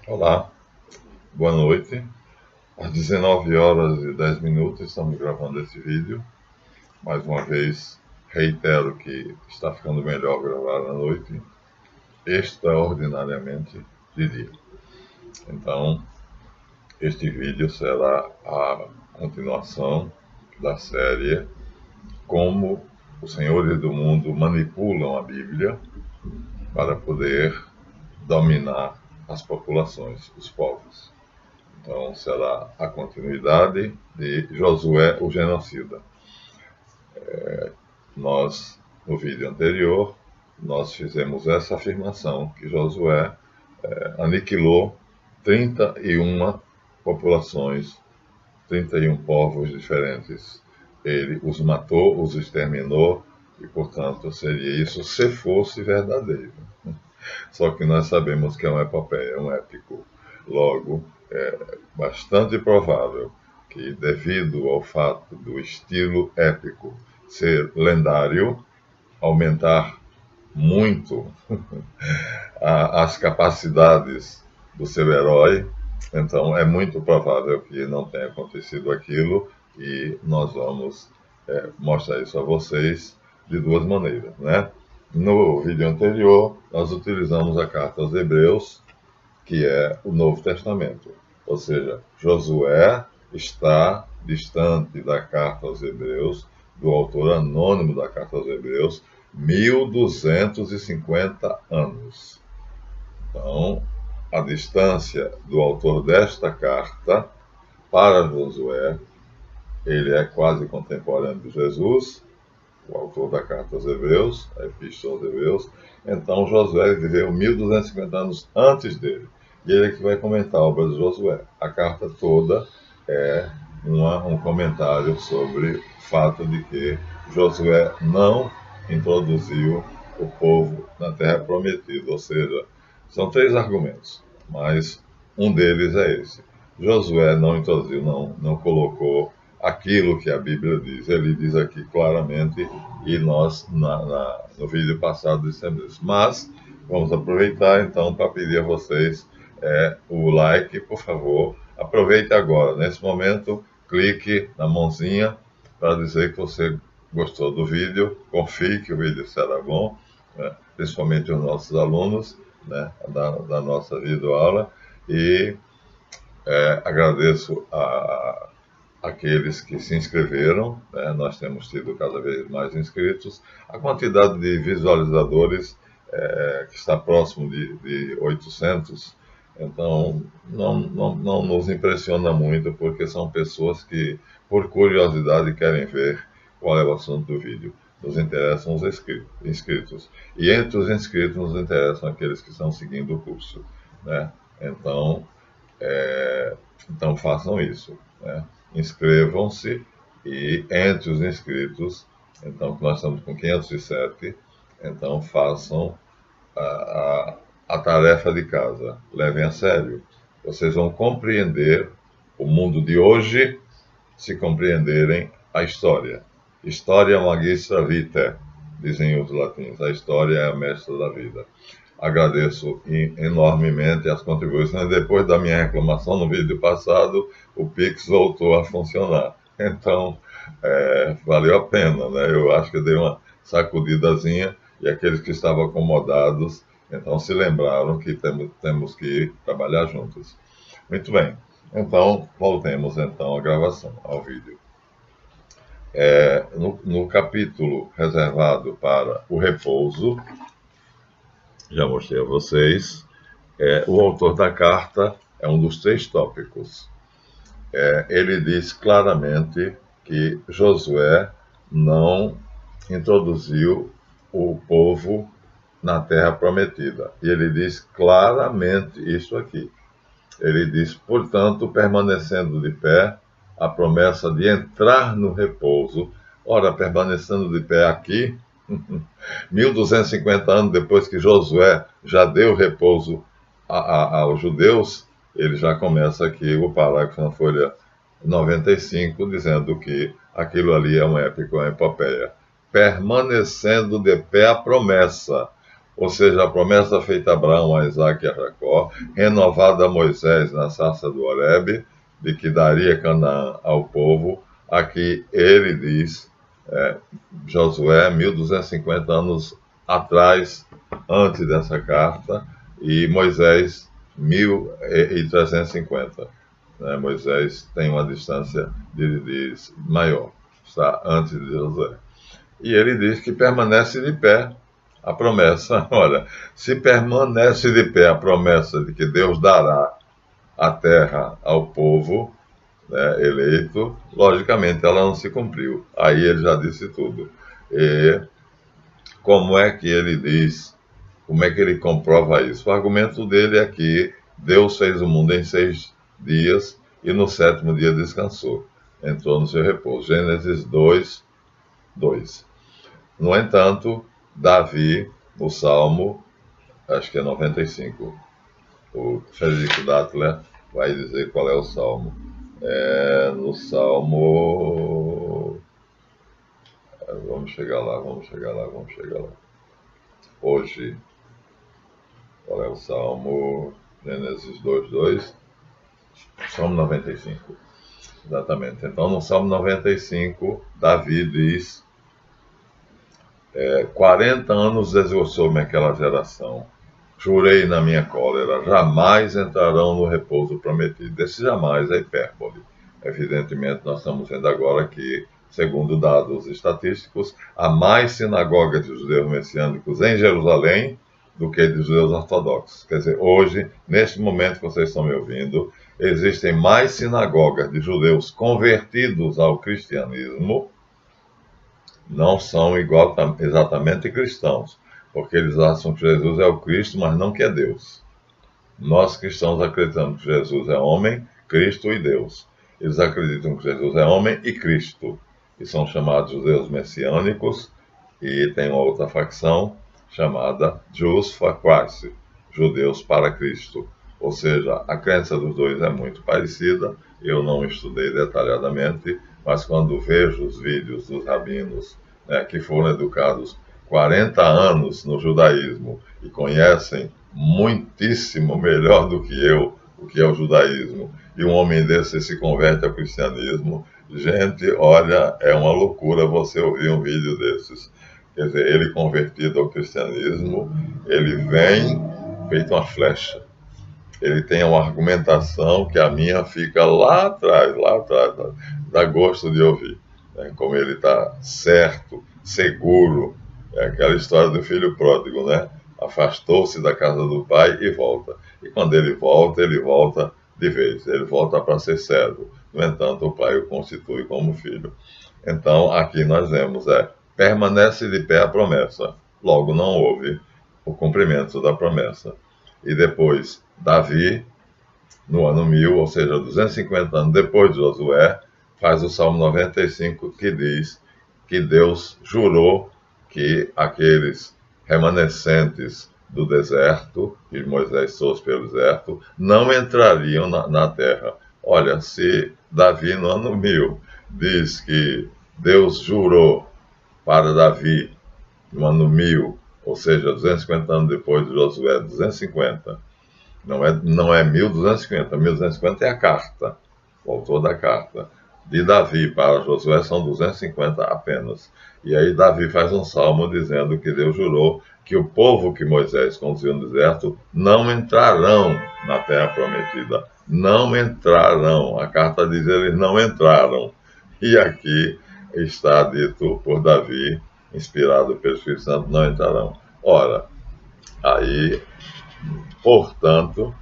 Olá, boa noite. Às 19 horas e 10 minutos estamos gravando esse vídeo. Mais uma vez, reitero que está ficando melhor gravar à noite, extraordinariamente de dia. Então, este vídeo será a continuação da série Como os Senhores do Mundo Manipulam a Bíblia para poder dominar as populações, os povos. Então, será a continuidade de Josué, o genocida. No vídeo anterior, nós fizemos essa afirmação, que Josué aniquilou 31 populações, 31 povos diferentes. Ele os matou, os exterminou, e, portanto, seria isso se fosse verdadeiro. Só que nós sabemos que é uma epopeia, é um épico. Logo, é bastante provável que, devido ao fato do estilo épico ser lendário, aumentar muito as capacidades do seu herói, então é muito provável que não tenha acontecido aquilo, e nós vamos mostrar isso a vocês de duas maneiras, né? No vídeo anterior, nós utilizamos a carta aos Hebreus, que é o Novo Testamento. Ou seja, Josué está distante da carta aos Hebreus, do autor anônimo da carta aos Hebreus, 1250 anos. Então, a distância do autor desta carta para Josué, ele é quase contemporâneo de Jesus, o autor da carta aos Hebreus, a Epístola aos Hebreus. Então, Josué viveu 1250 anos antes dele. E ele é que vai comentar a obra de Josué. A carta toda é um comentário sobre o fato de que Josué não introduziu o povo na Terra Prometida. Ou seja, são três argumentos, mas um deles é esse. Josué não introduziu, não colocou aquilo que a Bíblia diz. Ele diz aqui claramente, e nós no vídeo passado dissemos isso. Mas vamos aproveitar então para pedir a vocês o like, por favor. Aproveite agora, nesse momento, clique na mãozinha para dizer que você gostou do vídeo, confie que o vídeo será bom, né? Principalmente os nossos alunos, né, da nossa videoaula, e agradeço aqueles que se inscreveram, né? Nós temos tido cada vez mais inscritos. A quantidade de visualizadores que está próximo de 800, então não nos impressiona muito, porque são pessoas que, por curiosidade, querem ver qual é o assunto do vídeo. Nos interessam os inscritos. E entre os inscritos nos interessam aqueles que estão seguindo o curso, né? Então façam isso, né? Inscrevam-se, e entre os inscritos, então nós estamos com 507, então façam a tarefa de casa, levem a sério. Vocês vão compreender o mundo de hoje se compreenderem a história. Historia magistra vitae, dizem os latins. A história é a mestra da vida. Agradeço enormemente as contribuições. Depois da minha reclamação no vídeo passado, o Pix voltou a funcionar. Então, valeu a pena, né? Eu acho que eu dei uma sacudidazinha, e aqueles que estavam acomodados, então se lembraram que temos que trabalhar juntos. Muito bem. Então, voltemos então à gravação, ao vídeo. No capítulo reservado para o repouso, já mostrei a vocês, o autor da carta é um dos três tópicos. Ele diz claramente que Josué não introduziu o povo na Terra Prometida. E ele diz claramente isso aqui. Ele diz, portanto, permanecendo de pé, a promessa de entrar no repouso. Ora, permanecendo de pé aqui, 1250 anos depois que Josué já deu repouso aos judeus, ele já começa aqui o parágrafo na folha 95, dizendo que aquilo ali é um épico, uma epopeia. Permanecendo de pé a promessa. ou seja, a promessa feita a Abraão, a Isaque e a Jacó, renovada a Moisés na sarça do Horebe, de que daria Canaã ao povo. Aqui ele diz, Josué, 1250 anos atrás, antes dessa carta, e Moisés, 1350. Moisés tem uma distância de maior, está antes de Josué. E ele diz que permanece de pé a promessa. Olha, se permanece de pé a promessa de que Deus dará a terra ao povo, eleito, logicamente ela não se cumpriu. Aí ele já disse tudo. E como é que ele diz, como é que ele comprova isso? O argumento dele é que Deus fez o mundo em 6 dias e no 7º dia descansou, entrou no seu repouso. Gênesis 2, 2. No entanto, Davi, no Salmo, acho que é 95, o Frederico Dattler vai dizer qual é o Salmo. No Salmo... Vamos chegar lá. Hoje, qual é o Salmo? Gênesis 2, 2. Salmo 95. Exatamente. Então, no Salmo 95, Davi diz... 40 anos esgoçou-me aquela geração. Jurei na minha cólera, jamais entrarão no repouso prometido. Esse jamais é hipérbole. Evidentemente, nós estamos vendo agora que, segundo dados estatísticos, há mais sinagogas de judeus messiânicos em Jerusalém do que de judeus ortodoxos. Quer dizer, hoje, neste momento que vocês estão me ouvindo, existem mais sinagogas de judeus convertidos ao cristianismo. Não são exatamente cristãos, porque eles acham que Jesus é o Cristo, mas não que é Deus. Nós cristãos acreditamos que Jesus é homem, Cristo e Deus. Eles acreditam que Jesus é homem e Cristo, e são chamados judeus messiânicos, e tem uma outra facção chamada Jews for Christ, judeus para Cristo. Ou seja, a crença dos dois é muito parecida, eu não estudei detalhadamente, mas quando vejo os vídeos dos rabinos, que foram educados 40 anos no judaísmo e conhecem muitíssimo melhor do que eu o que é o judaísmo, e um homem desse se converte ao cristianismo, gente, olha, é uma loucura você ouvir um vídeo desses. Quer dizer, ele convertido ao cristianismo, ele vem feito uma flecha. Ele tem uma argumentação que a minha fica lá atrás, dá gosto de ouvir. Como ele está certo, seguro. É aquela história do filho pródigo, né? Afastou-se da casa do pai e volta. E quando ele volta de vez. Ele volta para ser servo. No entanto, o pai o constitui como filho. Então, aqui nós vemos, permanece de pé a promessa. Logo, não houve o cumprimento da promessa. E depois, Davi, no ano 1000, ou seja, 250 anos depois de Josué, faz o Salmo 95, que diz que Deus jurou que aqueles remanescentes do deserto, que Moisés trouxe pelo deserto, não entrariam na terra. Olha, se Davi, no ano 1000, diz que Deus jurou para Davi, no ano 1000, ou seja, 250 anos depois de Josué, 250, não é 1250, 1250 é a carta, o autor da carta. De Davi para Josué são 250 apenas. E aí Davi faz um salmo dizendo que Deus jurou que o povo que Moisés conduziu no deserto não entrarão na terra prometida. Não entrarão. A carta diz que eles não entraram. E aqui está dito por Davi, inspirado pelo Espírito Santo, não entrarão. Ora, aí, portanto,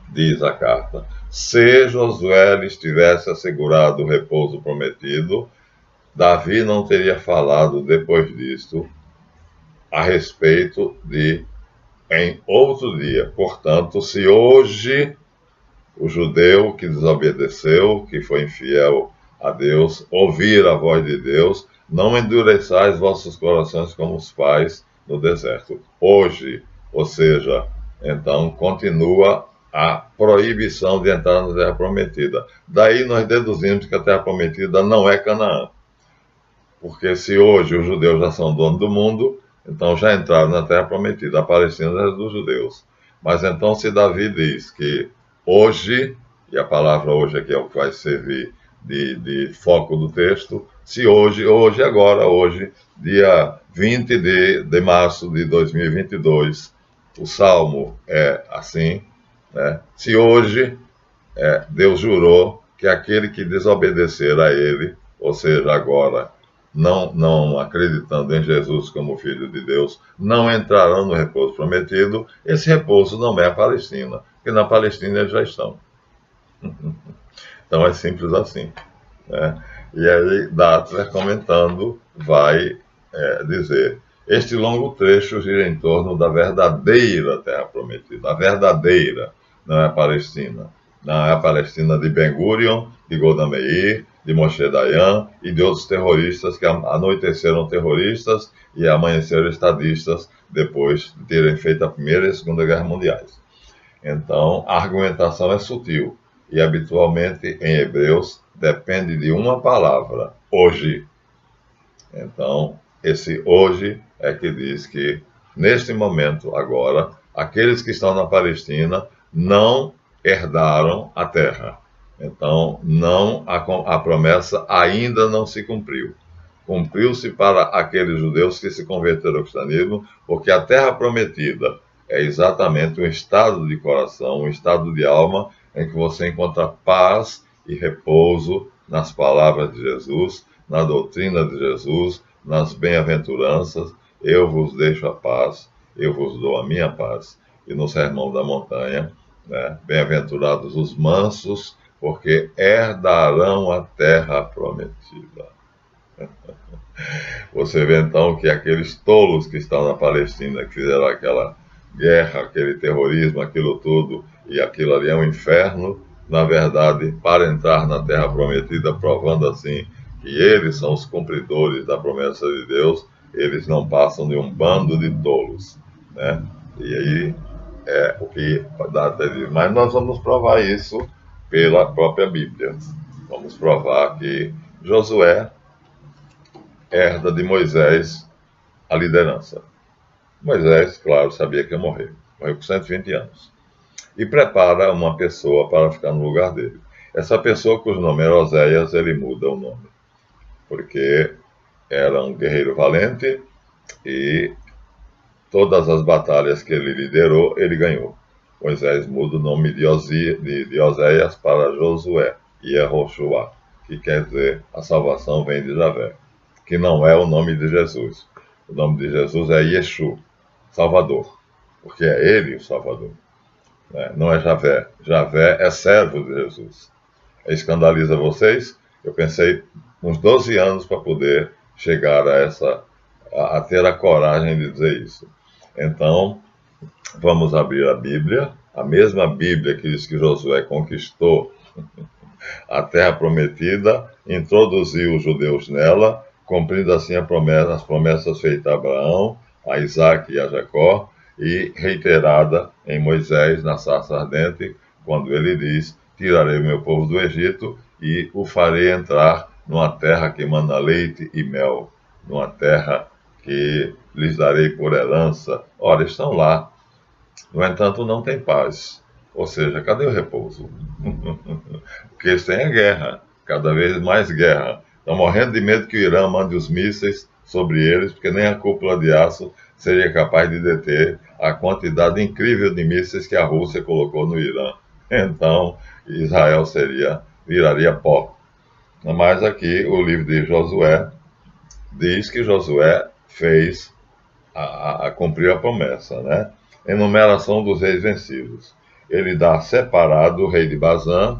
diz a carta, se Josué lhes tivesse assegurado o repouso prometido, Davi não teria falado depois disto a respeito de em outro dia. Portanto, se hoje o judeu que desobedeceu, que foi infiel a Deus, ouvir a voz de Deus, não endureçais vossos corações como os pais no deserto. Hoje, ou seja, então continua a proibição de entrar na terra prometida. Daí nós deduzimos que a terra prometida não é Canaã. Porque se hoje os judeus já são donos do mundo, Então já entraram na terra prometida. A Palestina é dos judeus. Mas então se Davi diz que hoje, e a palavra hoje aqui é o que vai servir de foco do texto, se hoje agora, hoje, dia 20 de março de 2022, o Salmo é assim, né? Se hoje Deus jurou que aquele que desobedecer a ele, ou seja, agora não acreditando em Jesus como Filho de Deus, não entrarão no repouso prometido. Esse repouso não é a Palestina, porque na Palestina eles já estão. Então é simples assim, né? E aí Dattler, comentando, vai dizer: este longo trecho gira em torno da verdadeira terra prometida, a verdadeira, não é a Palestina. Não é a Palestina de Ben Gurion, de Golda Meir, de Moshe Dayan e de outros terroristas que anoiteceram terroristas e amanheceram estadistas depois de terem feito a Primeira e a Segunda Guerra Mundiais. Então, a argumentação é sutil e, habitualmente, em Hebreus, depende de uma palavra, hoje. Então, esse hoje é que diz que, neste momento, agora, aqueles que estão na Palestina não herdaram a terra. Então, a promessa ainda não se cumpriu. Cumpriu-se para aqueles judeus que se converteram ao cristianismo, porque a terra prometida é exatamente um estado de coração, um estado de alma, em que você encontra paz e repouso nas palavras de Jesus, na doutrina de Jesus, nas bem-aventuranças. Eu vos deixo a paz, eu vos dou a minha paz. E no Sermão da Montanha, né, bem-aventurados os mansos, porque herdarão a terra prometida. Você vê então que aqueles tolos que estão na Palestina, que fizeram aquela guerra, aquele terrorismo, aquilo tudo, e aquilo ali é um inferno, na verdade, para entrar na terra prometida, provando assim que eles são os cumpridores da promessa de Deus, eles não passam de um bando de tolos, né? E aí é o que dá até dizer. Mas nós vamos provar isso pela própria Bíblia. Vamos provar que Josué herda de Moisés a liderança. Moisés, claro, sabia que ia morrer. Morreu com 120 anos. E prepara uma pessoa para ficar no lugar dele. Essa pessoa, cujo nome era Oséias, ele muda o nome. Porque era um guerreiro valente e todas as batalhas que ele liderou, ele ganhou. Moisés muda o nome de Oséias para Josué, Yehoshua, que quer dizer a salvação vem de Javé, que não é o nome de Jesus. O nome de Jesus é Yeshu, Salvador, porque é ele o Salvador, né? Não é Javé. Javé é servo de Jesus. Escandaliza vocês? Eu pensei uns 12 anos para poder chegar a ter a coragem de dizer isso. Então, vamos abrir a Bíblia, a mesma Bíblia que diz que Josué conquistou a terra prometida, introduziu os judeus nela, cumprindo assim as promessas feitas a Abraão, a Isaac e a Jacó, e reiterada em Moisés na sarça ardente, quando ele diz: tirarei o meu povo do Egito e o farei entrar numa terra que emana leite e mel, numa terra que lhes darei por herança. Ora, estão lá. No entanto, não tem paz. Ou seja, cadê o repouso? Porque eles têm a guerra, cada vez mais guerra. Estão morrendo de medo que o Irã mande os mísseis sobre eles, porque nem a cúpula de aço seria capaz de deter a quantidade incrível de mísseis que a Rússia colocou no Irã. Então, Israel viraria pó. Mas aqui o livro de Josué diz que Josué fez cumprir a promessa, né? Enumeração dos reis vencidos. Ele dá separado o rei de Bazã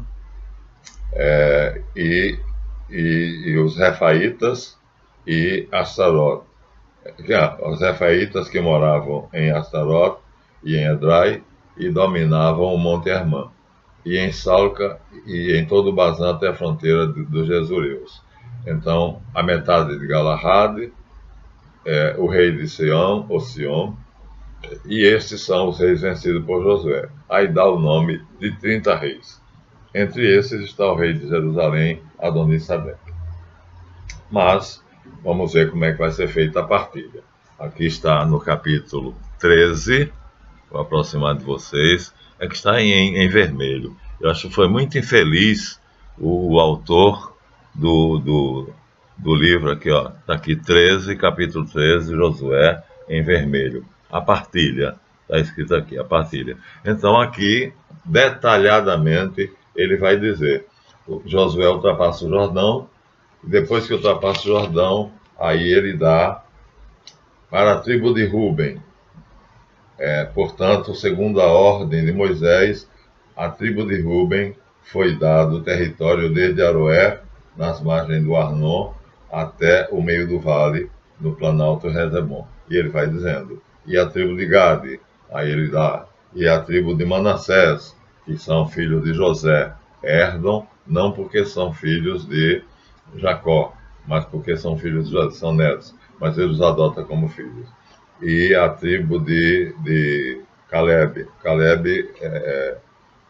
e os Refaítas e Astarot. Os Refaítas que moravam em Astarot e em Edrai e dominavam o Monte Hermã, e em Salca e em todo o Bazã até a fronteira dos Jezureus. Então, a metade de Galahad, o rei de Sion, ou Sion, e estes são os reis vencidos por Josué. Aí dá o nome de 30 reis. Entre esses está o rei de Jerusalém, Adonisadec. Mas, vamos ver como é que vai ser feita a partilha. Aqui está no capítulo 13, vou aproximar de vocês, é que está em vermelho. Eu acho que foi muito infeliz o autor do livro aqui, ó. Está aqui 13, capítulo 13, Josué, em vermelho. A partilha, está escrito aqui, a partilha. Então aqui, detalhadamente, ele vai dizer, Josué ultrapassa o Jordão, depois que ultrapassa o Jordão, aí ele dá para a tribo de Ruben. Portanto, segundo a ordem de Moisés, a tribo de Ruben foi dado o território desde Aroer, nas margens do Arnon, até o meio do vale, no planalto Rezebom. E ele vai dizendo, e a tribo de Gade, aí ele dá, e a tribo de Manassés, que são filhos de José, herdam, não porque são filhos de Jacó, mas porque são filhos de José, são netos, mas ele os adota como filhos. E a tribo de Caleb. Caleb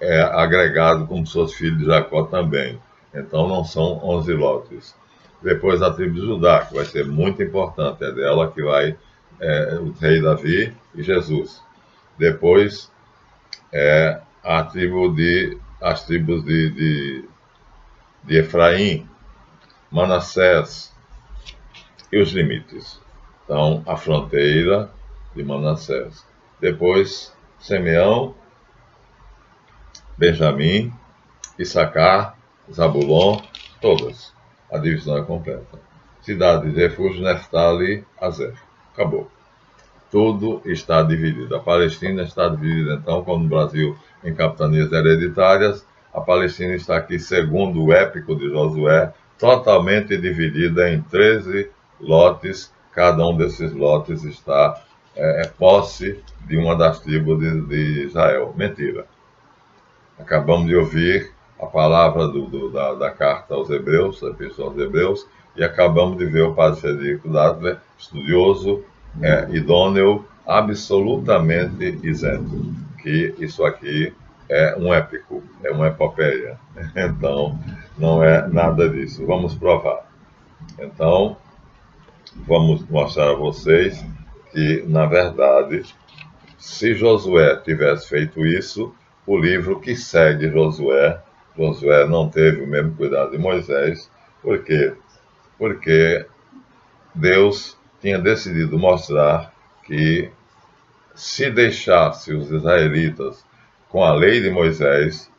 é agregado como seus filhos de Jacó também. Então não são 11 lotes. Depois a tribo de Judá, que vai ser muito importante, é dela que vai o rei Davi e Jesus. Depois as tribos de Efraim, Manassés e os limites. Então, a fronteira de Manassés. Depois, Simeão, Benjamim, Issacar, Zabulon, todas. A divisão é completa. Cidade de refúgio, Neftali, Azer. Acabou. Tudo está dividido. A Palestina está dividida, então, como no Brasil, em capitanias hereditárias. A Palestina está aqui, segundo o épico de Josué, totalmente dividida em 13 lotes. Cada um desses lotes está posse de uma das tribos de Israel. Mentira. Acabamos de ouvir a palavra da carta aos Hebreus, da Epístola aos Hebreus, e acabamos de ver o padre Frederico Dadler, estudioso, idôneo, absolutamente isento, que isso aqui é um épico, é uma epopeia. Então, não é nada disso. Vamos provar. Então, vamos mostrar a vocês que, na verdade, se Josué tivesse feito isso, o livro que segue Josué não teve o mesmo cuidado de Moisés. Por quê? Porque Deus tinha decidido mostrar que se deixasse os israelitas com a lei de Moisés,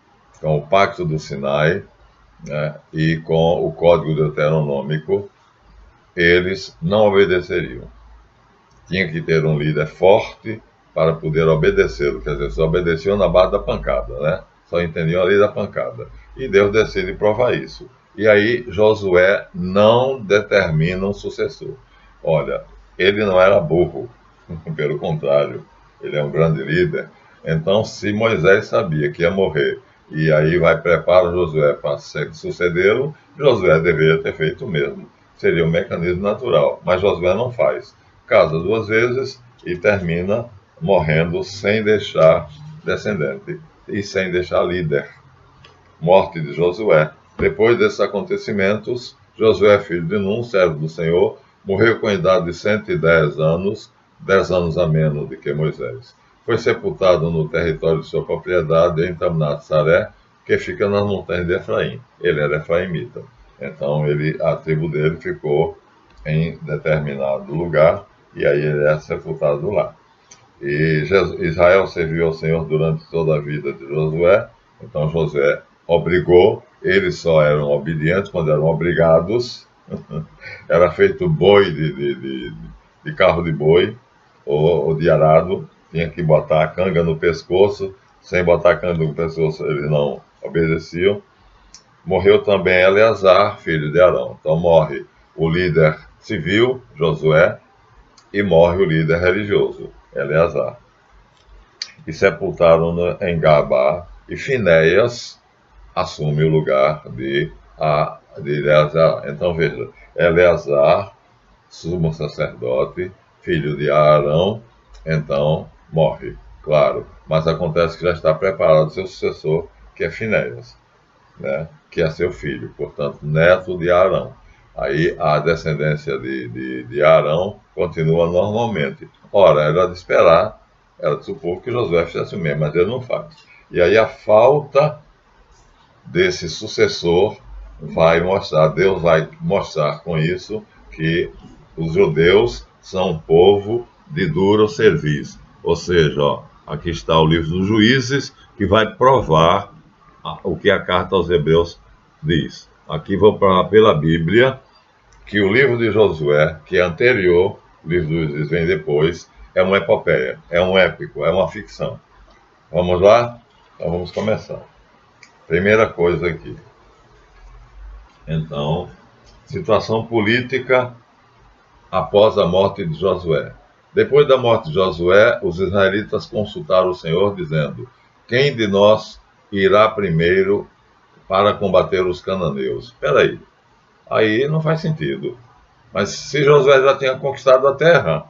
com o pacto do Sinai, né, e com o código deuteronômico, eles não obedeceriam. Tinha que ter um líder forte para poder obedecê-lo, quer dizer, só obedeciam na base da pancada, né? Só entendiam a lei da pancada. E Deus decide provar isso. E aí Josué não determina um sucessor. Olha, ele não era burro, pelo contrário, ele é um grande líder. Então, se Moisés sabia que ia morrer, e aí vai preparar Josué para sucedê-lo, Josué deveria ter feito o mesmo. Seria um mecanismo natural, mas Josué não faz. Casa 2 vezes e termina morrendo sem deixar descendente e sem deixar líder. Morte de Josué. Depois desses acontecimentos, Josué, filho de Nun, servo do Senhor, morreu com a idade de 110 anos, 10 anos a menos do que Moisés. Foi sepultado no território de sua propriedade, em Tamnat-Saré, que fica nas montanhas de Efraim. Ele era efraimita. Então, a tribo dele ficou em determinado lugar, e aí ele é sepultado lá. E Israel serviu ao Senhor durante toda a vida de Josué. Então Josué obrigou, eles só eram obedientes quando eram obrigados. Era feito boi de carro de boi ou de arado, tinha que botar a canga no pescoço. Sem botar a canga no pescoço eles não obedeciam. Morreu também Eleazar, filho de Arão. Então morre o líder civil, Josué, e morre o líder religioso, Eleazar. E sepultaram-no em Gabá, e Finéias assume o lugar de Eleazar. Então veja, Eleazar, sumo sacerdote, filho de Arão, então morre, claro. Mas acontece que já está preparado seu sucessor, que é Finéias, né? Que é seu filho, portanto, neto de Arão. Aí a descendência de Arão continua normalmente. Ora, era de esperar, era de supor que Josué fizesse o mesmo, mas ele não faz. E aí a falta desse sucessor vai mostrar, Deus vai mostrar com isso que os judeus são um povo de duro serviço. Ou seja, ó, aqui está o livro dos Juízes, que vai provar o que a carta aos Hebreus diz. Aqui vou provar pela Bíblia que o livro de Josué, que é anterior, o livro dos Juízes vem depois, é uma epopeia, é um épico, é uma ficção. Vamos lá? Então vamos começar. Primeira coisa aqui. Então, situação política após a morte de Josué. Depois da morte de Josué, os israelitas consultaram o Senhor, dizendo: quem de nós irá primeiro para combater os cananeus? Espera aí não faz sentido. Mas se Josué já tinha conquistado a terra,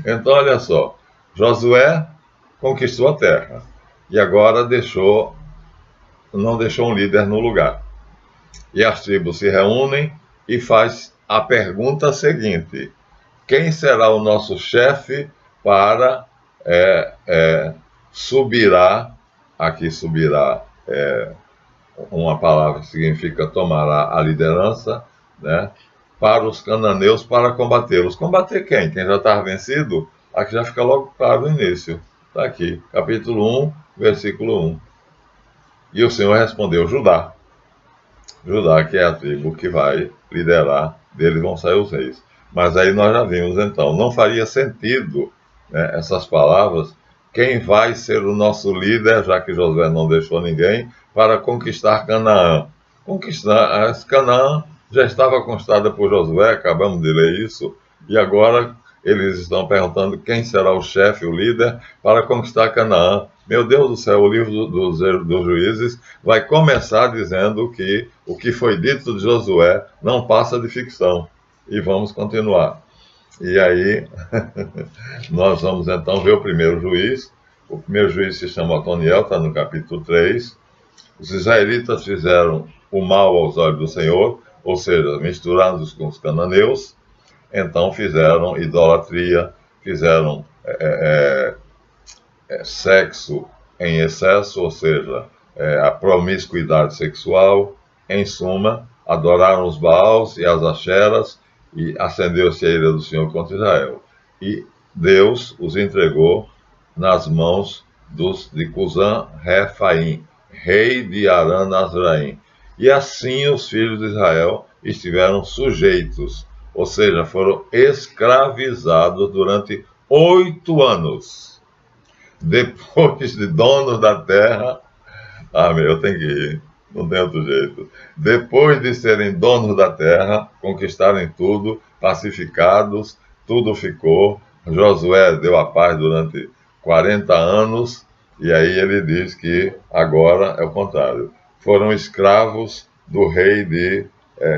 então olha só, Josué conquistou a terra e agora não deixou um líder no lugar. E as tribos se reúnem e faz a pergunta seguinte: quem será o nosso chefe para subirá, aqui subirá uma palavra que significa tomará a liderança, né, para os cananeus para combatê-los. Combater quem? Quem já estava vencido? Aqui já fica logo claro no início. Está aqui, capítulo 1, versículo 1. E o Senhor respondeu: Judá. Judá, que é a tribo que vai liderar, deles vão sair os reis. Mas aí nós já vimos, então, não faria sentido, né, essas palavras, quem vai ser o nosso líder, já que Josué não deixou ninguém, para conquistar Canaã. Canaã já estava conquistada por Josué, acabamos de ler isso, e agora eles estão perguntando quem será o chefe, o líder, para conquistar Canaã. Meu Deus do céu, o livro dos Juízes vai começar dizendo que o que foi dito de Josué não passa de ficção. E vamos continuar. E aí, nós vamos então ver o primeiro juiz. O primeiro juiz se chama Otoniel, está no capítulo 3. Os israelitas fizeram o mal aos olhos do Senhor, ou seja, misturados com os cananeus. Então fizeram idolatria, fizeram sexo em excesso, ou seja, a promiscuidade sexual. Em suma, adoraram os Baals e as Acheras, e acendeu-se a ira do Senhor contra Israel. E Deus os entregou nas mãos de Cusã-Refaim, rei de Arã-Nazraim. E assim os filhos de Israel estiveram sujeitos, ou seja, foram escravizados durante 8 anos. Depois de donos da terra, eu tenho que ir, não tem outro jeito. Depois de serem donos da terra, conquistarem tudo, pacificados, tudo ficou. Josué deu a paz durante 40 anos, e aí ele diz que agora é o contrário. Foram escravos do rei de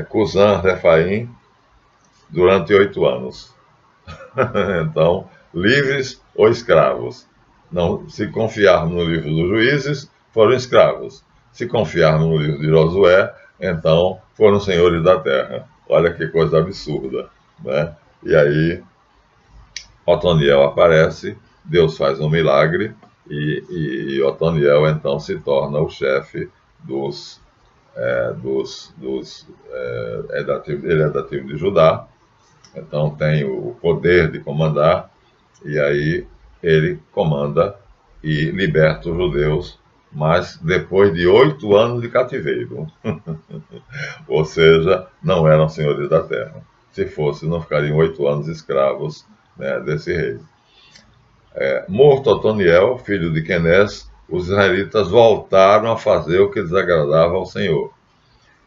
Cusã-Refaim durante 8 anos. Então, livres ou escravos. Não, se confiarmos no livro dos Juízes, foram escravos. Se confiarmos no livro de Josué, então foram senhores da terra. Olha que coisa absurda, né? E aí, Otoniel aparece, Deus faz um milagre, e Otoniel então se torna o chefe ele é da tribo de Judá, então tem o poder de comandar, e aí ele comanda e liberta os judeus, mas depois de 8 anos de cativeiro. Ou seja, não eram senhores da terra. Se fosse, não ficariam 8 anos escravos, né, desse rei. Morto Otoniel, filho de Quenés, os israelitas voltaram a fazer o que desagradava ao Senhor.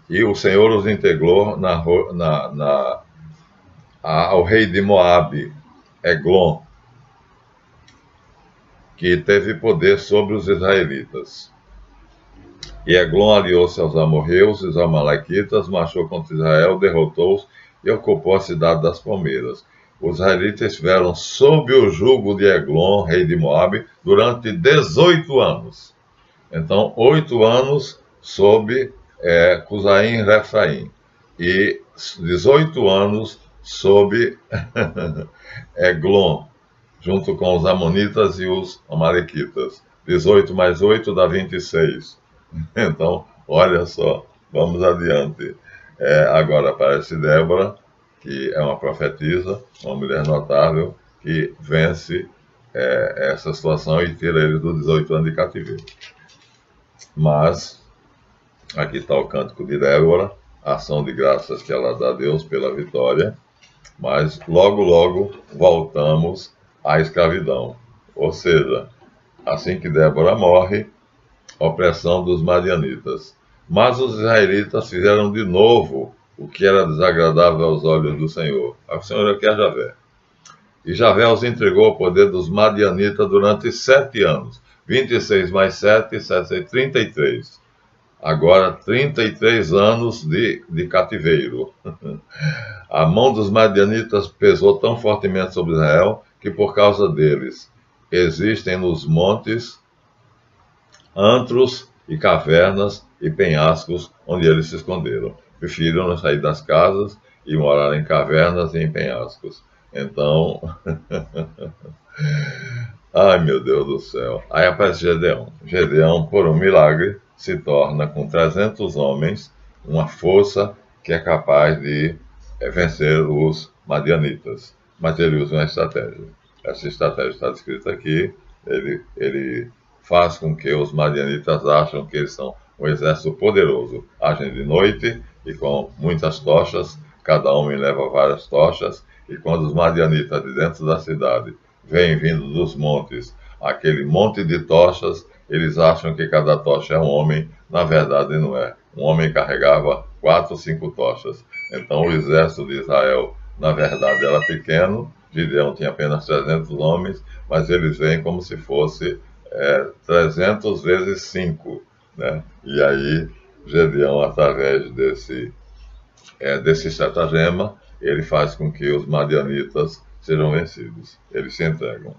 E o Senhor os integrou ao rei de Moabe, Eglon, que teve poder sobre os israelitas. E Eglon aliou-se aos amorreus e os amalequitas, marchou contra Israel, derrotou-os e ocupou a cidade das palmeiras. Os israelitas estiveram sob o jugo de Eglon, rei de Moabe, durante 18 anos. Então, 8 anos sob Cusaim-Refaim. e 18 anos sob Eglon, junto com os amonitas e os amalequitas. 18 mais 8 dá 26. Então, olha só, vamos adiante. Agora aparece Débora, que é uma profetisa, uma mulher notável, que vence essa situação e tira ele dos 18 anos de cativeiro. Mas, aqui está o cântico de Débora, a ação de graças que ela dá a Deus pela vitória, mas logo, logo voltamos à escravidão. Ou seja, assim que Débora morre, opressão dos madianitas. Mas os israelitas fizeram de novo o que era desagradável aos olhos do Senhor. O Senhor aqui é Javé. E Javé os entregou ao poder dos madianitas durante 7 anos. 26 mais 7, 33. Agora, 33 anos de cativeiro. A mão dos madianitas pesou tão fortemente sobre Israel que, por causa deles, existem nos montes antros e cavernas e penhascos onde eles se esconderam. Preferiram sair das casas e morar em cavernas e em penhascos. Então, ai meu Deus do céu. Aí aparece Gedeão. Gedeão, por um milagre, se torna, com 300 homens, uma força que é capaz de vencer os madianitas. Mas ele usa uma estratégia. Essa estratégia está descrita aqui. Ele faz com que os madianitas acham que eles são um exército poderoso. Agem de noite e com muitas tochas. Cada homem leva várias tochas. E quando os madianitas de dentro da cidade vêm vindo dos montes, aquele monte de tochas, eles acham que cada tocha é um homem. Na verdade, não é. Um homem carregava 4 ou 5 tochas. Então, o exército de Israel, na verdade, era pequeno. Gideão tinha apenas 300 homens, mas eles vêm como se fosse 300 vezes 5. Né? E aí, Gedeão, através desse estratagema, ele faz com que os madianitas sejam vencidos. Eles se entregam.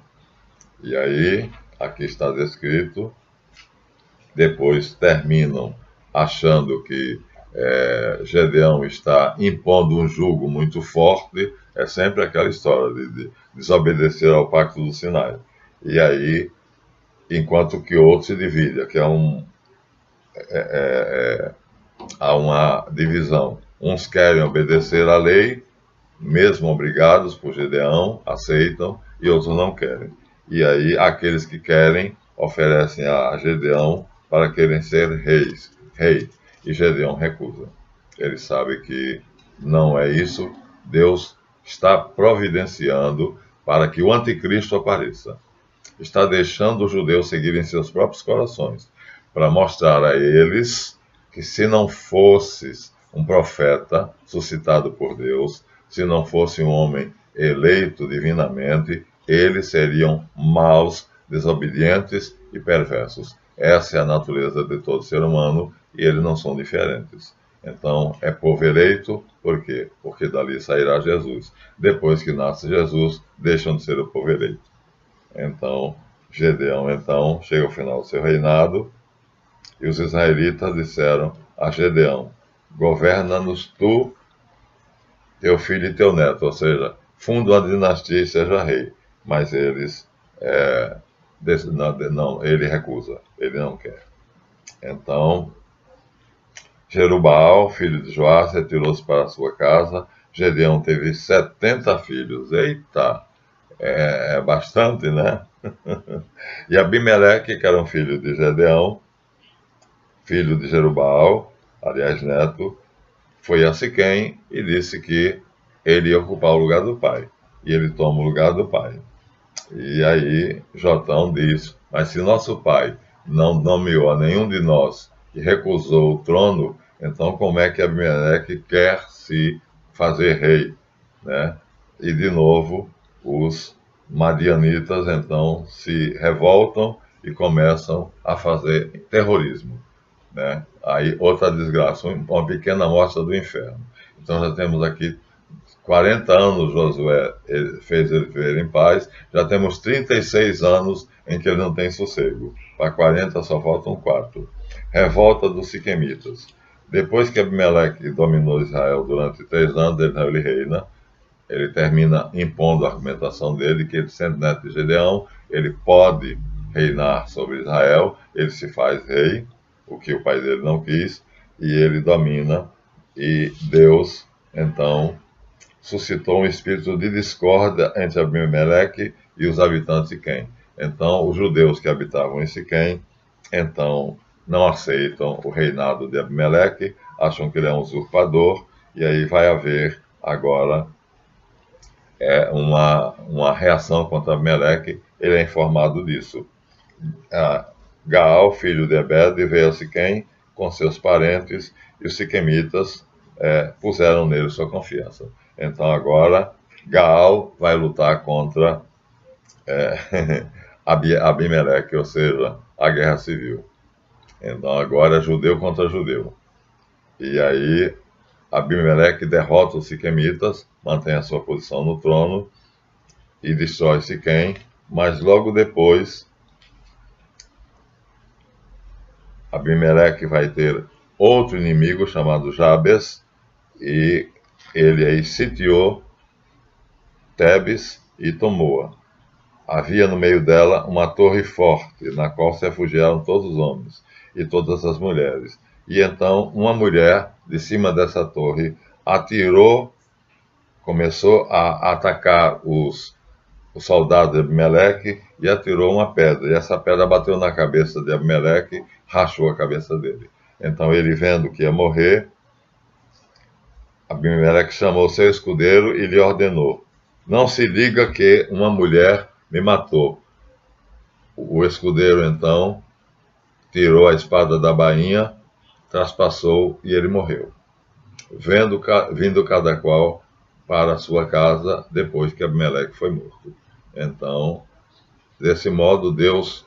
E aí, aqui está descrito, depois terminam achando que Gedeão está impondo um jugo muito forte. É sempre aquela história de desobedecer ao pacto do Sinai. E aí, enquanto que outro se divide, que há uma divisão. Uns querem obedecer à lei, mesmo obrigados por Gedeão, aceitam, e outros não querem. E aí, aqueles que querem oferecem a Gedeão para querem ser rei. E Gedeão recusa. Ele sabe que não é isso. Deus está providenciando para que o anticristo apareça. Está deixando os judeus seguirem seus próprios corações, para mostrar a eles que se não fosses um profeta suscitado por Deus, se não fosse um homem eleito divinamente, eles seriam maus, desobedientes e perversos. Essa é a natureza de todo ser humano e eles não são diferentes. Então, é povo eleito, por quê? Porque dali sairá Jesus. Depois que nasce Jesus, deixam de ser o povo eleito. Então, Gedeão, chega ao final do seu reinado, e os israelitas disseram a Gedeão: governa-nos tu, teu filho e teu neto, ou seja, funda uma dinastia e seja rei. Mas ele recusa, ele não quer. Então, Jerubaal, filho de Joás, retirou-se para a sua casa. Gedeão teve 70 filhos. Eita, é bastante, né? E Abimeleque, que era um filho de Gedeão, filho de Jerubaal, aliás, neto, foi a Siquém e disse que ele ia ocupar o lugar do pai. E ele toma o lugar do pai. E aí Jotão diz: mas se nosso pai não nomeou a nenhum de nós e recusou o trono, então como é que Abimeleque quer se fazer rei? Né? E de novo os madianitas então se revoltam e começam a fazer terrorismo. Né? Aí outra desgraça, uma pequena amostra do inferno. Então já temos aqui 40 anos Josué fez ele viver em paz, já temos 36 anos em que ele não tem sossego. Para 40 só faltam 4. Revolta dos siquemitas. Depois que Abimeleque dominou Israel durante 3 anos, ele reina. Ele termina impondo a argumentação dele, que ele, sendo neto de Gedeão, ele pode reinar sobre Israel, ele se faz rei, o que o pai dele não quis, e ele domina, e Deus, então, suscitou um espírito de discórdia entre Abimeleque e os habitantes de Siquém. Então, os judeus que habitavam em Siquém, então, não aceitam o reinado de Abimeleque, acham que ele é um usurpador, e aí vai haver agora uma reação contra Abimeleque. Ele é informado disso. Gaal, filho de Ebed, veio a Siquém com seus parentes, e os siquemitas puseram nele sua confiança. Então agora Gaal vai lutar contra Abimeleque, ou seja, a guerra civil. Então agora é judeu contra judeu. E aí Abimeleque derrota os siquemitas, mantém a sua posição no trono e destrói Siquém, mas logo depois Abimeleque vai ter outro inimigo chamado Jabes, e ele aí sitiou Tebes e tomou-a. Havia no meio dela uma torre forte, na qual se refugiaram todos os homens e todas as mulheres. E então uma mulher de cima dessa torre atirou, começou a atacar os soldados de Abimeleque e atirou uma pedra. E essa pedra bateu na cabeça de Abimeleque, rachou a cabeça dele. Então ele, vendo que ia morrer, Abimeleque chamou seu escudeiro e lhe ordenou: não se diga que uma mulher me matou. O escudeiro então tirou a espada da bainha, traspassou e ele morreu, vindo cada qual para a sua casa depois que Abimeleque foi morto. Então, desse modo, Deus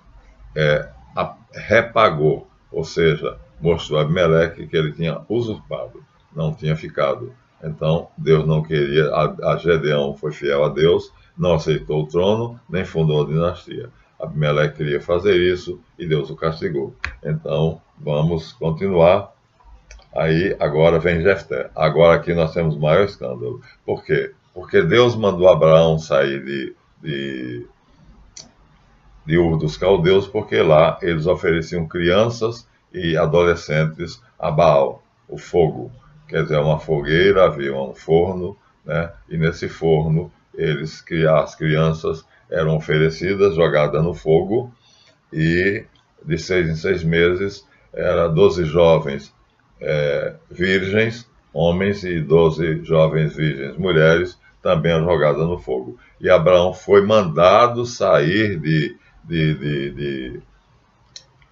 repagou, ou seja, mostrou a Abimeleque que ele tinha usurpado, não tinha ficado. Então, Deus não queria, a Gedeão foi fiel a Deus, não aceitou o trono, nem fundou a dinastia. Abimeleque queria fazer isso e Deus o castigou. Então, vamos continuar. Aí, agora vem Jefté. Agora aqui nós temos o maior escândalo. Por quê? Porque Deus mandou Abraão sair de Ur dos Caldeus, porque lá eles ofereciam crianças e adolescentes a Baal, o fogo. Quer dizer, uma fogueira, havia um forno, né? E nesse forno as crianças eram oferecidas, jogadas no fogo, e de 6 em 6 meses, 12 jovens virgens, homens, e 12 jovens virgens mulheres, também jogadas no fogo. E Abraão foi mandado sair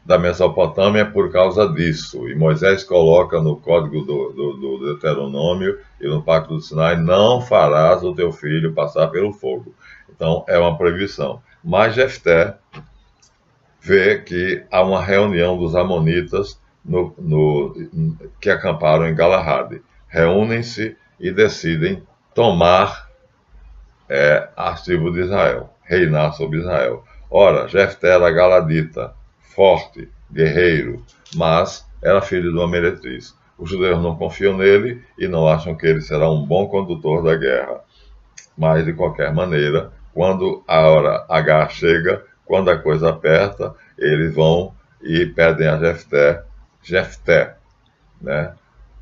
da Mesopotâmia por causa disso. E Moisés coloca no código do Deuteronômio e no Pacto do Sinai: não farás o teu filho passar pelo fogo. Então é uma proibição. Mas Jefté vê que há uma reunião dos amonitas que acamparam em Galahad. Reúnem-se e decidem tomar as tribos de Israel, reinar sobre Israel. Ora, Jefté era galadita, forte, guerreiro, mas era filho de uma meretriz. Os judeus não confiam nele e não acham que ele será um bom condutor da guerra. Mas, de qualquer maneira, quando a hora H chega, quando a coisa aperta, eles vão e pedem a Jefté, né,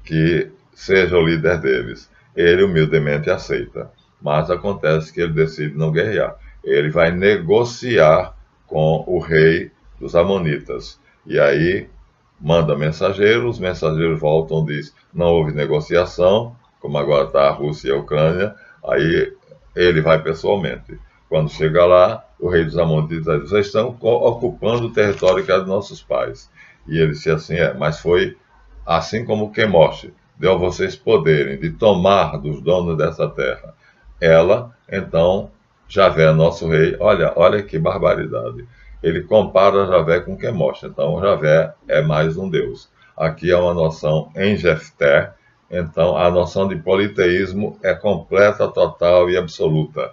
que seja o líder deles. Ele humildemente aceita, mas acontece que ele decide não guerrear. Ele vai negociar com o rei dos Amonitas. E aí manda mensageiros, os mensageiros voltam e dizem: não houve negociação, como agora está a Rússia e a Ucrânia. Aí ele vai pessoalmente. Quando chega lá, o rei dos Amonitas diz: vocês estão ocupando o território que era de nossos pais. E ele disse assim: mas foi assim como Quemosh deu a vocês poderem de tomar dos donos dessa terra. Ela, então, Javé, nosso rei, olha que barbaridade. Ele compara Javé com Quemosh, então Javé é mais um deus. Aqui há uma noção em Jefté, então a noção de politeísmo é completa, total e absoluta.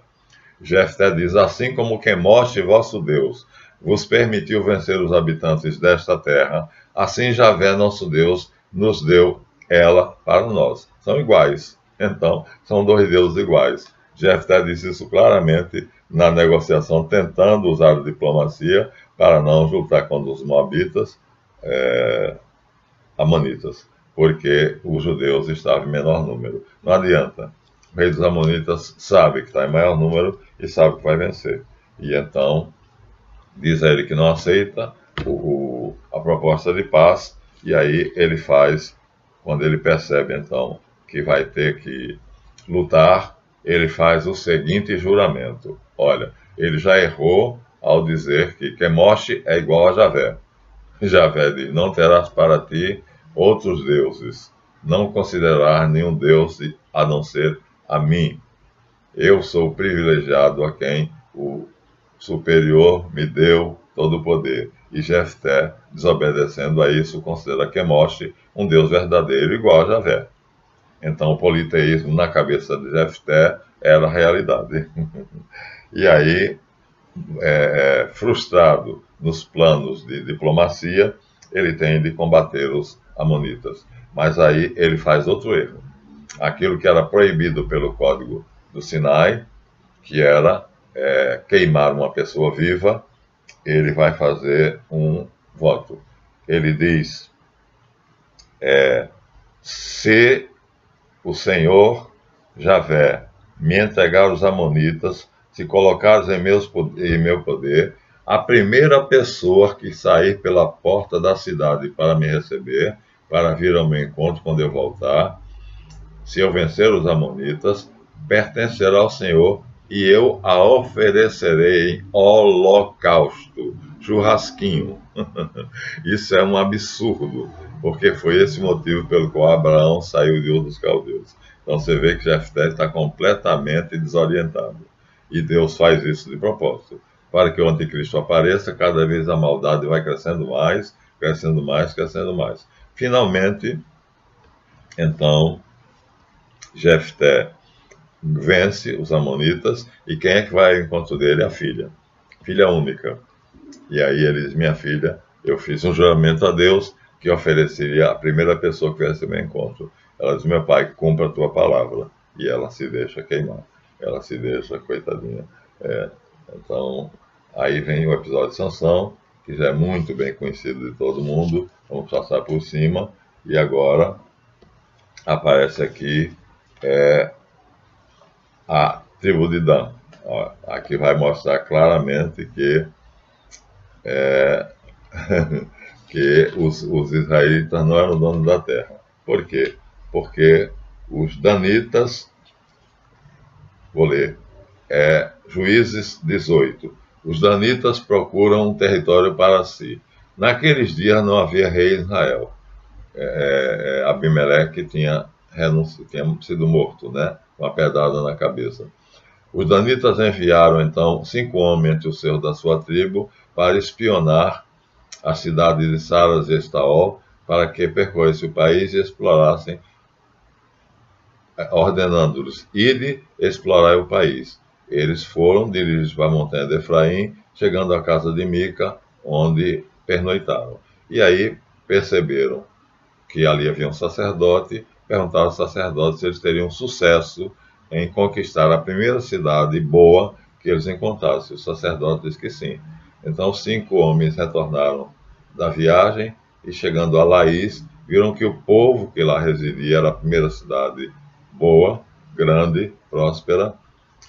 Jefté diz: assim como Quemosh, vosso Deus, vos permitiu vencer os habitantes desta terra, assim Javé, nosso Deus, nos deu ela para nós. São iguais. Então, são dois deuses iguais. Jefté disse isso claramente na negociação, tentando usar a diplomacia para não juntar com os moabitas, amonitas, porque os judeus estavam em menor número. Não adianta. O rei dos amonitas sabe que está em maior número e sabe que vai vencer. E então diz a ele que não aceita a proposta de paz, e aí ele faz, quando ele percebe então que vai ter que lutar, ele faz o seguinte juramento. Olha, ele já errou ao dizer que Quemosh é igual a Javé. Javé diz: não terás para ti outros deuses, não considerar nenhum deus a não ser a mim. Eu sou o privilegiado a quem o superior me deu todo o poder. E Jefté, desobedecendo a isso, considera Quemosh um deus verdadeiro igual a Javé. Então o politeísmo na cabeça de Jefté era a realidade. E aí, frustrado nos planos de diplomacia, ele tem de combater os amonitas. Mas aí ele faz outro erro. Aquilo que era proibido pelo Código do Sinai, que era queimar uma pessoa viva, ele vai fazer um voto. Ele diz: se o Senhor Javé me entregar os amonitas, se colocares em meu poder, a primeira pessoa que sair pela porta da cidade para me receber, para vir ao meu encontro quando eu voltar, se eu vencer os amonitas, pertencerá ao Senhor e eu a oferecerei em holocausto, churrasquinho. Isso é um absurdo, porque foi esse motivo pelo qual Abraão saiu de Ur dos Caldeus. Então você vê que Jefté está completamente desorientado. E Deus faz isso de propósito. Para que o anticristo apareça, cada vez a maldade vai crescendo mais, crescendo mais, crescendo mais. Finalmente, então, Jefté vence os amonitas, e quem é que vai ao encontro dele? A filha única. E aí ele diz: minha filha, eu fiz um juramento a Deus que ofereceria a primeira pessoa que viesse ao meu encontro. Ela diz: meu pai, cumpra a tua palavra. E ela se deixa queimar. Ela se deixa, coitadinha. Então, aí vem o episódio de Sansão, que já é muito bem conhecido de todo mundo. Vamos passar por cima. E agora aparece aqui a tribo de Dan. Aqui vai mostrar claramente que que os israelitas não eram donos da terra. Por quê? Porque os danitas, vou ler, Juízes 18. Os danitas procuram um território para si. Naqueles dias não havia rei em Israel. Abimeleque tinha sido morto, né? Uma pedrada na cabeça. Os danitas enviaram então 5 homens entre os seus da sua tribo para espionar a cidade de Saras e Estaol, para que percorressem o país e explorassem, ordenando-lhes: ide explorar o país. Eles foram dirigidos para a montanha de Efraim, chegando à casa de Mica, onde pernoitaram. E aí perceberam que ali havia um sacerdote, perguntaram ao sacerdote se eles teriam sucesso em conquistar a primeira cidade boa que eles encontrassem. O sacerdote disse que sim. Então 5 homens retornaram da viagem e, chegando a Laís, viram que o povo que lá residia era a primeira cidade boa, grande, próspera.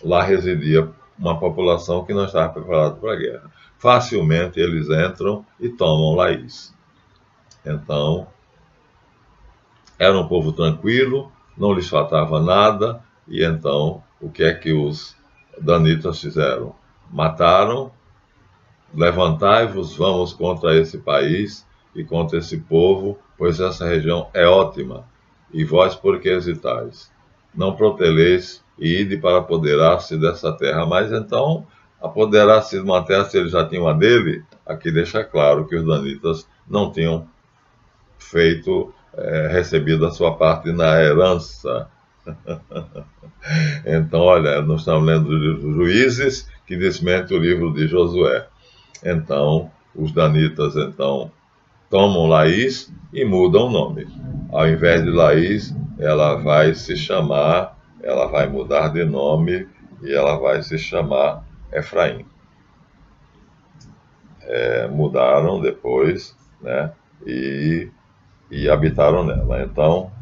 Lá residia uma população que não estava preparada para a guerra. Facilmente eles entram e tomam Laís. Então, era um povo tranquilo, não lhes faltava nada, e então o que é que os danitas fizeram? Mataram: levantai-vos, vamos contra esse país e contra esse povo, pois essa região é ótima. E vós por que hesitais? Não proteleis e ide para apoderar-se dessa terra. Mas então, apoderar-se de uma terra, se eles já tinham a dele? Aqui deixa claro que os danitas não tinham recebido a sua parte na herança. Então, olha, nós estamos lendo o livro dos Juízes, que desmente o livro de Josué. Então, os danitas tomam Laís e mudam o nome. Ao invés de Laís, ela vai se chamar, ela vai mudar de nome e ela vai se chamar Efraim. Mudaram depois, né? E habitaram nela. Então,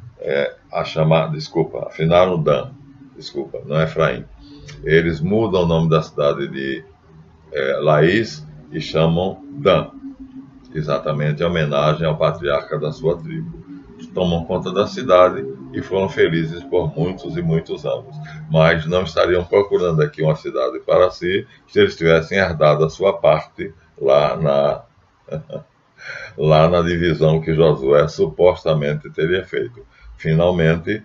afinaram Dan, desculpa, não é Efraim. Eles mudam o nome da cidade de Laís e chamam Dan, exatamente em homenagem ao patriarca da sua tribo. Tomam conta da cidade e foram felizes por muitos e muitos anos. Mas não estariam procurando aqui uma cidade para si se eles tivessem herdado a sua parte lá na divisão que Josué supostamente teria feito. Finalmente,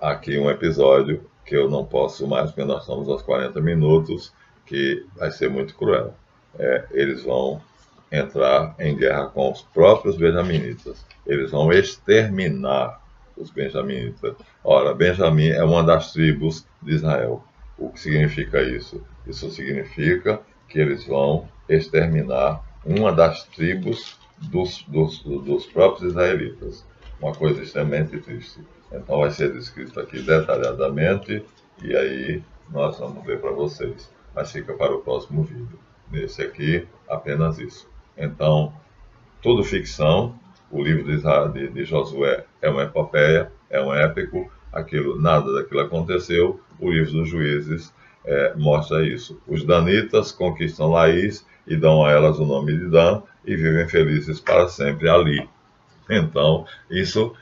aqui um episódio que eu não posso mais, porque nós estamos aos 40 minutos, que vai ser muito cruel. Eles vão entrar em guerra com os próprios benjaminitas. Eles vão exterminar os benjaminitas. Ora, Benjamim é uma das tribos de Israel. O que significa isso? Isso significa que eles vão exterminar uma das tribos dos próprios israelitas. Uma coisa extremamente triste. Então vai ser descrito aqui detalhadamente e aí nós vamos ver para vocês. Mas fica para o próximo vídeo. Nesse aqui, apenas isso. Então, tudo ficção. O livro de Josué é uma epopeia, é um épico. Nada daquilo aconteceu. O livro dos Juízes mostra isso. Os danitas conquistam Laís e dão a elas o nome de Dan e vivem felizes para sempre ali. Então, isso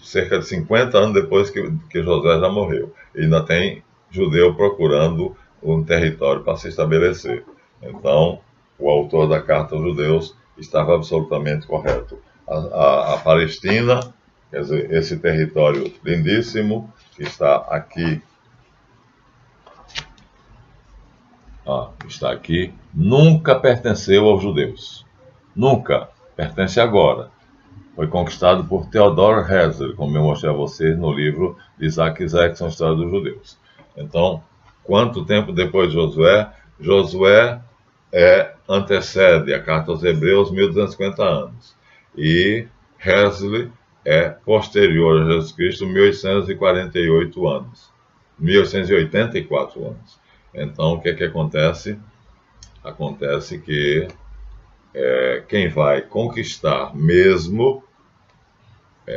cerca de 50 anos depois que Josué já morreu. E ainda tem judeu procurando um território para se estabelecer. Então, o autor da carta aos judeus estava absolutamente correto. A Palestina, quer dizer, esse território lindíssimo que está aqui, nunca pertenceu aos judeus. Nunca. Pertence agora. Foi conquistado por Theodor Herzl, como eu mostrei a vocês no livro de Isaac Isaacson, História dos Judeus. Então, quanto tempo depois de Josué? Josué antecede a carta aos Hebreus 1250 anos. E Herzl é posterior a Jesus Cristo 1848 anos. 1884 anos. Então, o que acontece? Acontece que quem vai conquistar mesmo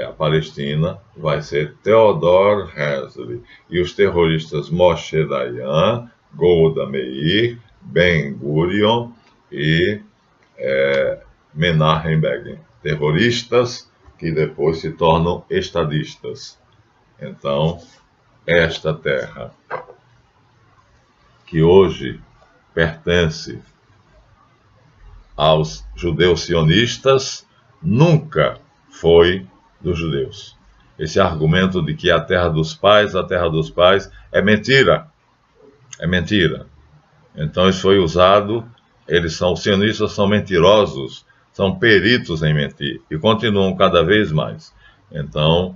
a Palestina vai ser Theodor Herzl. E os terroristas Moshe Dayan, Golda Meir, Ben Gurion e Menachem Begin. Terroristas que depois se tornam estadistas. Então, esta terra, que hoje pertence aos judeus sionistas, nunca foi dos judeus. Esse argumento de que a terra dos pais é mentira. É mentira. Então isso foi usado, os sionistas são mentirosos, são peritos em mentir e continuam cada vez mais. Então,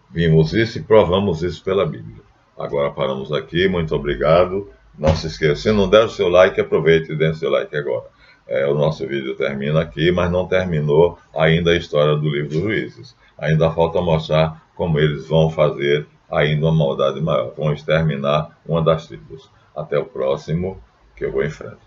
vimos isso e provamos isso pela Bíblia. Agora paramos aqui, muito obrigado. Não se esqueça, se não der o seu like, aproveite e dê o seu like agora. O nosso vídeo termina aqui, mas não terminou ainda a história do livro dos Juízes. Ainda falta mostrar como eles vão fazer ainda uma maldade maior. Vão exterminar uma das tribos. Até o próximo, que eu vou em frente.